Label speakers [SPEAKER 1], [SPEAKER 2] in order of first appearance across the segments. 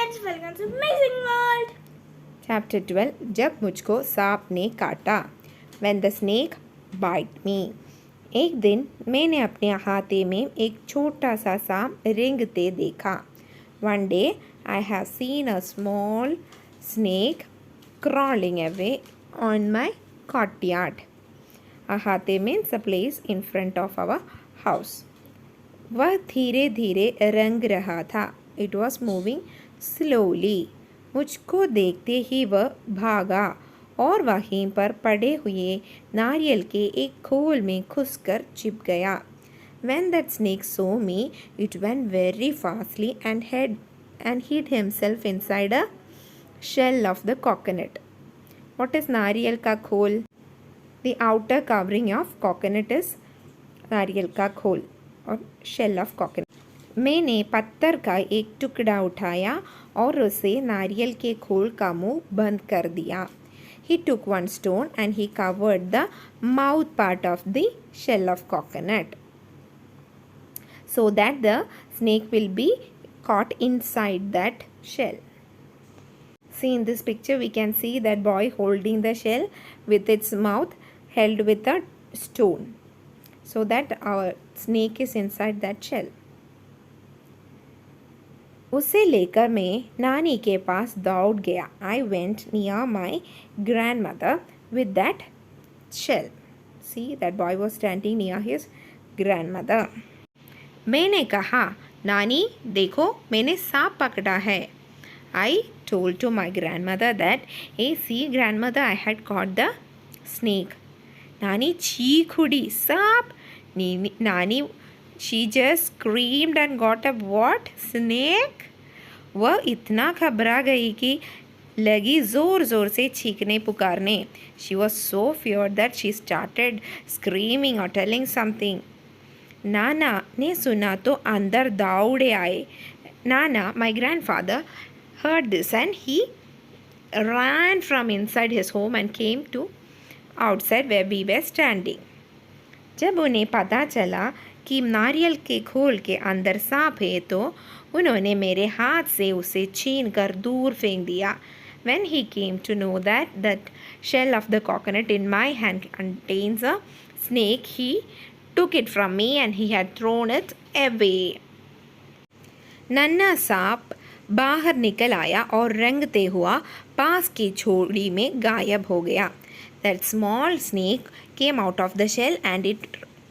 [SPEAKER 1] friends, welcome to Amazing World.
[SPEAKER 2] Chapter 12 जब मुझको सांप ने काटा When the snake bite me एक दिन मैंने अपने हाथे में एक छोटा सा सांप रेंगते देखा One day I have seen a small snake crawling away on my courtyard. हाथे means a place in front of our house. वह धीरे धीरे रंग रहा था It was moving slowly. मुझको देखते ही वह भागा और वहीं पर पड़े हुए नारियल के एक खोल में घुसकर छिप गया When that snake saw me, it went very fastly and hid himself inside a shell of the coconut. What is नारियल का खोल? The outer covering of coconut is नारियल का खोल और shell of coconut. मैंने पत्थर का एक टुकड़ा उठाया और उसे नारियल के खोल का मुंह बंद कर दिया He took one stone and he covered the mouth part of the shell of coconut so that the snake will be caught inside that shell. See in this picture we can see that boy holding the shell with its mouth held with a stone so that our snake is inside that shell. उसे लेकर मैं नानी के पास दौड़ गया I went near my grandmother with that shell. See that boy was standing near his grandmother. मैंने कहा नानी देखो मैंने सांप पकड़ा है I told to my grandmother that hey see grandmother I had caught the snake. नानी चीख उड़ी सांप नानी She just screamed and got a what? Snake? वह इतना घबरा गई कि लगी ज़ोर ज़ोर से चीखने पुकारने She was so feared that she started screaming or telling something. नाना ने सुना तो अंदर दौड़े आए नाना my grandfather heard this and he ran from inside his home and came to outside where we were standing. जब उन्हें पता चला कि नारियल के खोल के अंदर सांप है तो उन्होंने मेरे हाथ से उसे छीन कर दूर फेंक दिया When he came to know that shell of the coconut in my hand contains a snake, he took it from me and he had thrown it away. नन्हा सांप बाहर निकल आया और रेंगते हुआ पास की झोड़ी में गायब हो गया That small snake came out of the shell and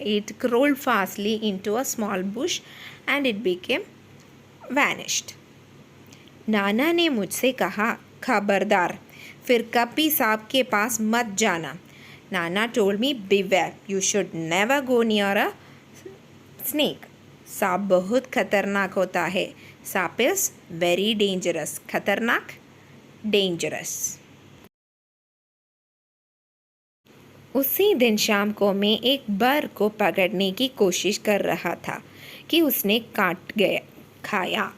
[SPEAKER 2] it crawled fastly into a small bush and it became vanished. नाना ने मुझसे कहा खबरदार फिर कभी सांप के पास मत जाना नाना told me beware you should never go near a snake. सांप बहुत खतरनाक होता है सांप is very dangerous. खतरनाक dangerous. उसी दिन शाम को मैं एक बर को पकड़ने की कोशिश कर रहा था कि उसने काट गया खाया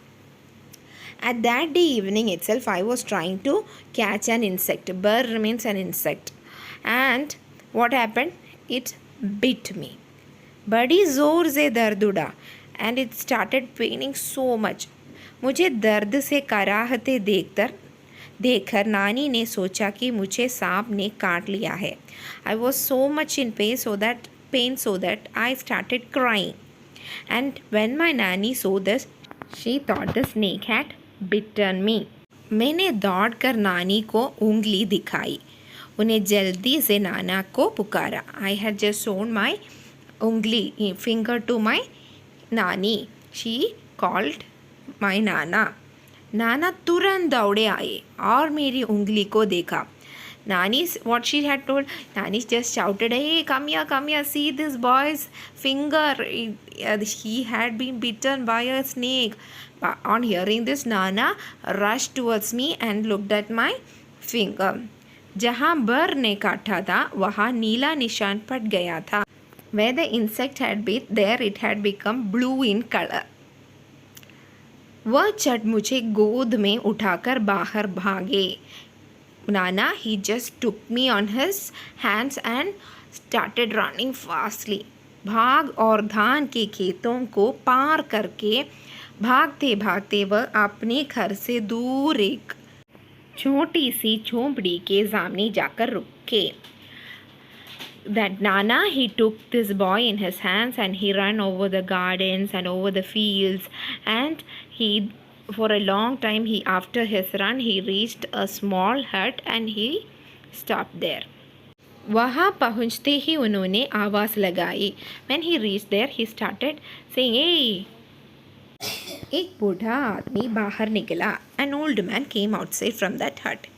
[SPEAKER 2] At that day evening itself I was trying to catch an insect. Burr means an insect. And what happened? It bit me. बड़ी ज़ोर से दर्द उड़ा and it started paining so much. मुझे दर्द से कराहते देखकर नानी ने सोचा कि मुझे सांप ने काट लिया है I was so much in pain so that I started crying. And when my nanny saw this, she thought the snake had bitten me. मैंने दौड़कर नानी को उंगली दिखाई उन्हें जल्दी से नाना को पुकारा I had just shown my उंगली finger to my नानी. She called my नाना. नाना तुरंत दौड़े आए और मेरी उंगली को देखा Nani, what she had told, Nani just shouted, hey, come here, see this boy's finger. He had been bitten by a snake. But on hearing this, Nana rushed towards me and looked at my finger. जहाँ बर ने काटा था वहाँ नीला निशान पड़ गया था Where the insect had bit, there it had become blue in color. वह चट मुझे गोद में उठाकर बाहर भागे Nana, he just took me on his hands and started running fastly. भाग और धान के खेतों को पार करके भागते भागते वह अपने घर से दूर एक छोटी सी झोंपड़ी के सामने जाकर रुके. That Nana, he took this boy in his hands and he ran over the gardens and over the fields, and he, for a long time, after his run, he reached a small hut and he stopped there. वहाँ पहुँचते ही उन्होंने आवाज़ लगाई. When he reached there, he started saying, "Hey!" एक बूढ़ा आदमी बाहर निकला. An old man came outside from that hut.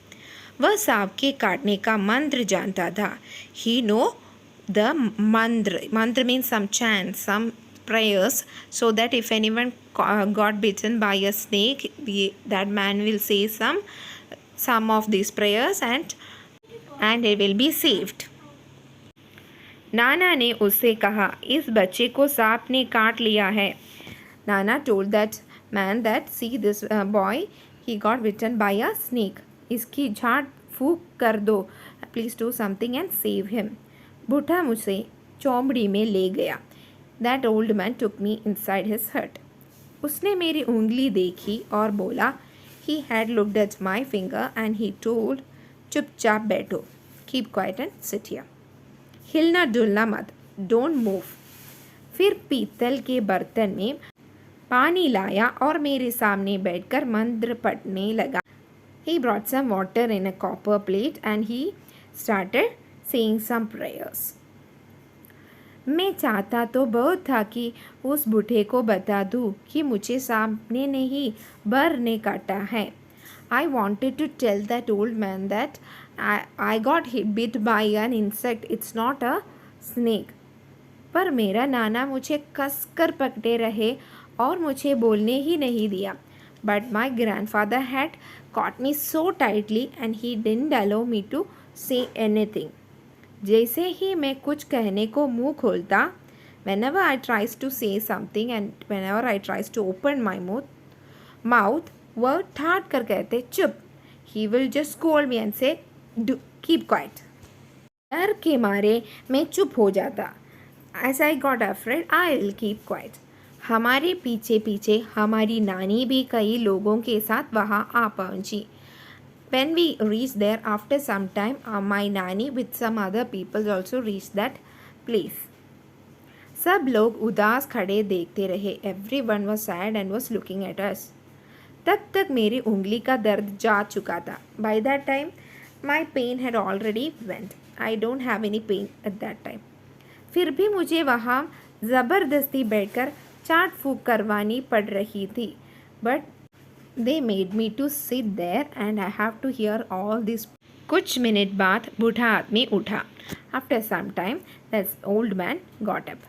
[SPEAKER 2] वह सांप के काटने का मंत्र जानता था. He know the mantra means some chant, some prayers, so that if anyone got bitten by a snake, that man will say some of these prayers and it will be saved. नाना ने उससे कहा, इस बच्चे को सांप ने काट लिया है. Nana told that man that, see this boy, he got bitten by a snake. इसकी झाड़ फूक कर दो. Please do something and save him. बूढ़ा मुझे चौंबड़ी में ले गया. That old man took me inside his hut. उसने मेरी उंगली देखी और बोला. He had looked at my finger and he told, चुपचाप बैठो. Keep quiet and sit here. हिलना डुलना मत. Don't move. फिर पीतल के बर्तन में पानी लाया और मेरे सामने बैठकर मंत्र पढ़ने लगा. He brought some water in a copper plate and he started saying some prayers. मैं चाहता तो बहुत था कि उस बूढ़े को बता दूं कि मुझे सांप ने नहीं बर ने काटा है. I wanted to tell that old man that I got bit by an insect. It's not a snake. पर मेरा नाना मुझे कसकर पकड़े रहे और मुझे बोलने ही नहीं दिया. But my grandfather had caught me so tightly and he didn't allow me to say anything. जैसे ही मैं कुछ कहने को मुंह खोलता, whenever I tries to say something and whenever I tries to open my mouth, वह ठाट कर कहते चुप. He will just scold me and say, keep quiet. डर के मारे मैं चुप हो जाता. As I got afraid, I'll keep quiet. हमारे पीछे पीछे हमारी नानी भी कई लोगों के साथ वहाँ आ पहुँची. When we reached there after some time, my nanny with some other people also reached that place. सब लोग उदास खड़े देखते रहे. Everyone was sad and was looking at us. तब तक मेरी उंगली का दर्द जा चुका था. By that time, my pain had already went. I don't have any pain at that time. फिर भी मुझे वहाँ ज़बरदस्ती बैठकर चाट फूक करवानी पड़ रही थी. But they made me to sit there and I have to hear all this. कुछ मिनट बाद बूढ़ा आदमी उठा. After some time, that old man got up.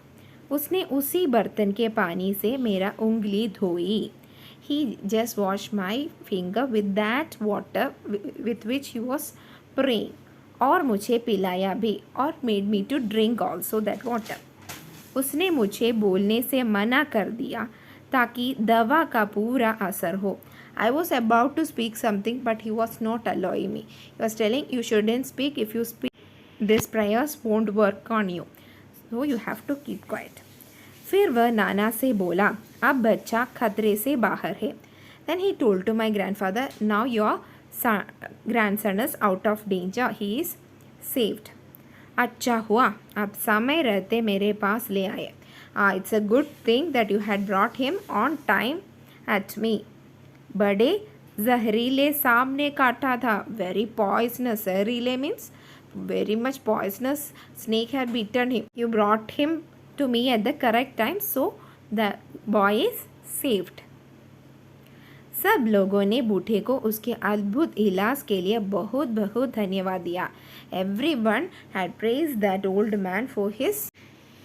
[SPEAKER 2] उसने उसी बर्तन के पानी से मेरा उंगली धोई. He just washed my finger with that water with which he was praying. और मुझे पिलाया भी और made me to drink also that water. उसने मुझे बोलने से मना कर दिया ताकि दवा का पूरा असर हो. I was about to speak something but he was not allowing me. He was telling you shouldn't speak. If you speak, these prayers won't work on you. So you have to keep quiet. फिर वह नाना से बोला, अब बच्चा खतरे से बाहर है. Then he told to my grandfather, now your grandson is out of danger. He is saved. अच्छा हुआ आप समय रहते मेरे पास ले आए. It's a good thing that you had brought him on time at me. बड़े जहरीले सांप ने काटा था. Very poisonous. जहरीले means very much poisonous. Snake had bitten him. You brought him to me at the correct time, so the boy is saved. सब लोगों ने बूढ़े को उसके अद्भुत इलाज के लिए बहुत बहुत धन्यवाद दिया. Everyone had praised that old man for his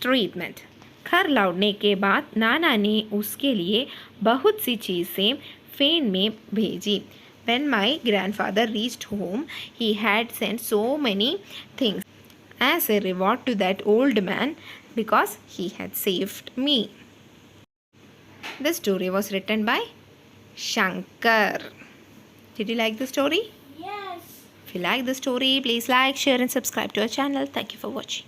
[SPEAKER 2] treatment. घर लौटने के बाद नाना ने उसके लिए बहुत सी चीज़ें फेन में भेजी. When my grandfather reached home, he had sent so many things as a reward to that old man because he had saved me. The story was written by Shankar. Did you like the story?
[SPEAKER 1] Yes.
[SPEAKER 2] If you like the story, please like, share and subscribe to our channel. Thank you for watching.